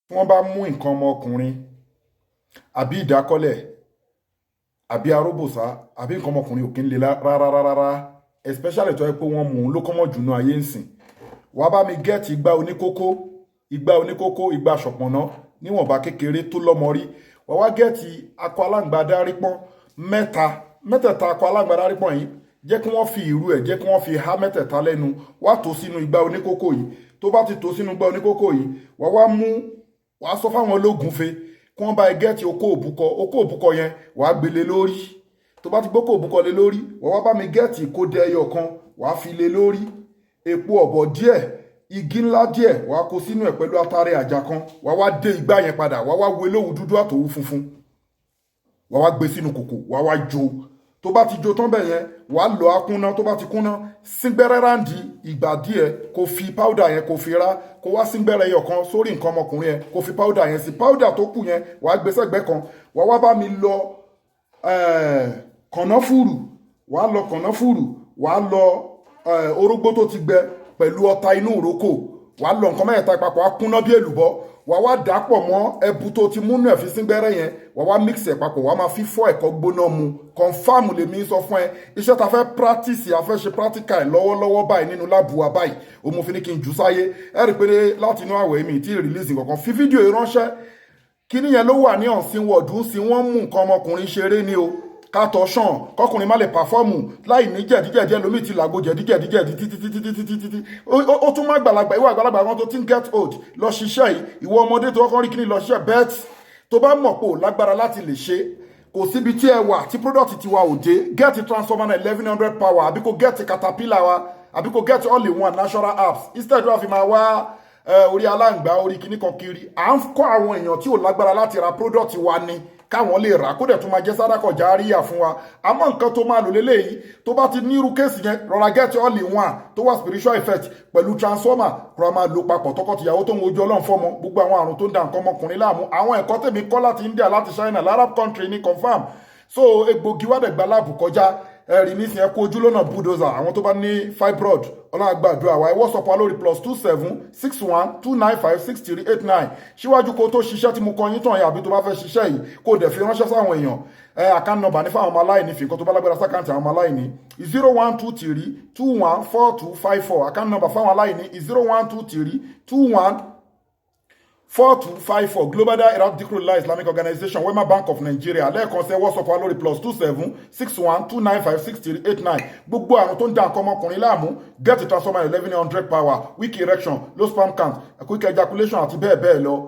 tí wọ́n bá mú nǹkan ọmọkùnrin àbí ìdákọ́lẹ̀ àbí aróbòsá àbí nǹkan ọmọkùnrin ò kí ń le rárá especially tó yẹ pé wọ́n mú un ló kọ́mọ̀ jù náà ayé ń sìn. wàá bá mi gẹ́ẹ̀tì igba oníkókó igba ṣọ̀pọ̀nà níwọ̀nba kékeré tó lọ́mọ rí. wàá wá gẹ́ẹ̀tì akọ aláǹgbá dárípọ́n mẹ́tẹ̀ẹ̀ta akọ aláǹgbá dárípọ́n yìí jẹ́ kí wọ́n fi ìrù ẹ̀ jẹ́ kí wọ́n fi há mẹ́tẹ̀ẹ̀ta lẹ́nu wá tó sínú igba oníkókó yìí. tó bá ti tó sínú igba oníkókó yìí wàá sọ fáwọn ológunfe kí wọ́n bá ẹ gẹ́ẹ̀tì okó òbúkọ yẹn wàá gbélé lórí. tó bá ti gbókó òbúkọ lé lórí wàá wá bá mi gẹ́ẹ̀tì ìkódẹ ẹyọ kan wàá fi lé lórí, epo ọ̀bọ̀ díẹ̀, igi ńlá díẹ̀ wàá kó sínú ẹ̀ pẹ̀lú atare àjà kan wàá wá dé igbá yẹn padà wàá wá wé lóhùn dúdú àtòwú funfun wàá wá gbé sínú kòkò wàá wá jó. tó bá ti jó tán bẹ́ẹ̀ yẹn wàá lọ akúnná. tó bá ti kúnná síngbẹ́rẹ́ ráǹdì ìgbà díẹ̀ kó fi páúdà yẹn kó fi rá kó wá síngbẹ́rẹ́ ẹyọ kan sórí nǹkan ọmọkùnrin yẹn kó fi páúdà yẹn sí. páúdà tó kù yẹn wàá gbé sẹ́gbẹ́ kan wàá wá bá mi lọ kànáfùrù wàá lọ orógbó tó ti gbẹ pẹ̀lú ọta inú ìrókò wàá lọ nǹkan mẹ́ta papọ̀ wàá kúnná bí èlùbọ́ wàá wá dà pọ̀ mọ́ ẹbu tó ti múnú ẹ̀ fi síngbẹ́rẹ́ yẹn wàá wá mix ẹ̀ papọ̀ wàá máa fi fọ́ ẹ̀kọ́ gbóná mu. confam lèmi sọ fún ẹ iṣẹ́ ta fẹ́ practice a fẹ́ ṣe practical lọ́wọ́lọ́wọ́ báyìí nínú láàbù wa báyìí o mo fi ní kí n jù sáyé ẹ rí i pé láti inú àwẹ̀ mi tí release kankan fi fídíò yìí ránṣẹ́ kíní yẹn ló wà ní ọ̀sìn wọ̀dù sí wọ́n mú nǹkan ọmọkùnrin ṣeré ni o kátọ̀ ṣàn kọkùnrin má lè pàfọ́ọ̀mù láì ní jẹ̀díjẹ̀dí ẹlòmíì ti làgbo jẹ̀díjẹ̀dí títí ó tún má gbàlagbà ìwọ àgbàlagbà wọn tó ti ń get old lọ ṣiṣẹ́ yìí ìwọ ọmọdé tó kọ́kọ́ rí kíní lọ ṣiṣẹ́ bet tó bá mọ̀ pé ò lágbára láti lè ṣe kò síbi tí ẹ wà tí product ti wa ò dé get transformer 1100 power àbí kò get caterpillar wa àbí kò get all in one natural apps instead wà fi máa wá orí aláǹgbá orí kíní kan kiri à ń kọ́ àwọn èèyàn tí ò lágbára láti ra product wa ni káwọn lè rà kó dẹ̀ tún máa jẹ́ sádàkọ̀ járíyà fún wa. àmọ́ nǹkan tó máa lò léléyìí tó bá ti nírú kéèsì yẹn rọra get all in one tó wà spiritual effect pẹ̀lú transformer rọra máa lò papọ̀ tọkọtìyàwó tó ń wojú ọlọ́run fọ́mọ gbogbo àwọn àrùn tó ń da nǹkan ọmọkùnrin láàmú. àwọn ẹ̀kọ́ tèmi kọ́ láti India láti China Arab country ní confam so egbògi wádẹ̀gbà láàbù kọjá ẹ̀rí nísìnyí ẹ kó ojú lọ́nà bulldozer àwọn tó bá ní fibroid ọlọ́àgbàdúrà wa ẹ WhatsApp wa lórí +2761295638 síwájú kó tó ṣiṣẹ́ tí mo kọ yín tàn yín àbí tó bá fẹ́ ṣiṣẹ́ yìí kó dẹ̀ fi ránṣẹ́ sáwọn èèyàn account number ní fáwọn ọmọ aláìní fi nǹkan tó bá lágbára sákàǹtì àwọn ọmọ aláìní 0123214254 account number fáwọn aláìní 0123214254 Global Dahiratu Dhikrlahi Islamic Organization Wema Bank of Nigeria lẹ́ẹ̀kan sẹ́ WhatsApp wa lórí +2761295638 gbogbo àrùn tó ń da nǹkan ọmọkùnrin láàmú get transformer 1100 power weak erection low sperm count quick ejaculation àti bẹ́ẹ̀ bẹ́ẹ̀ lọ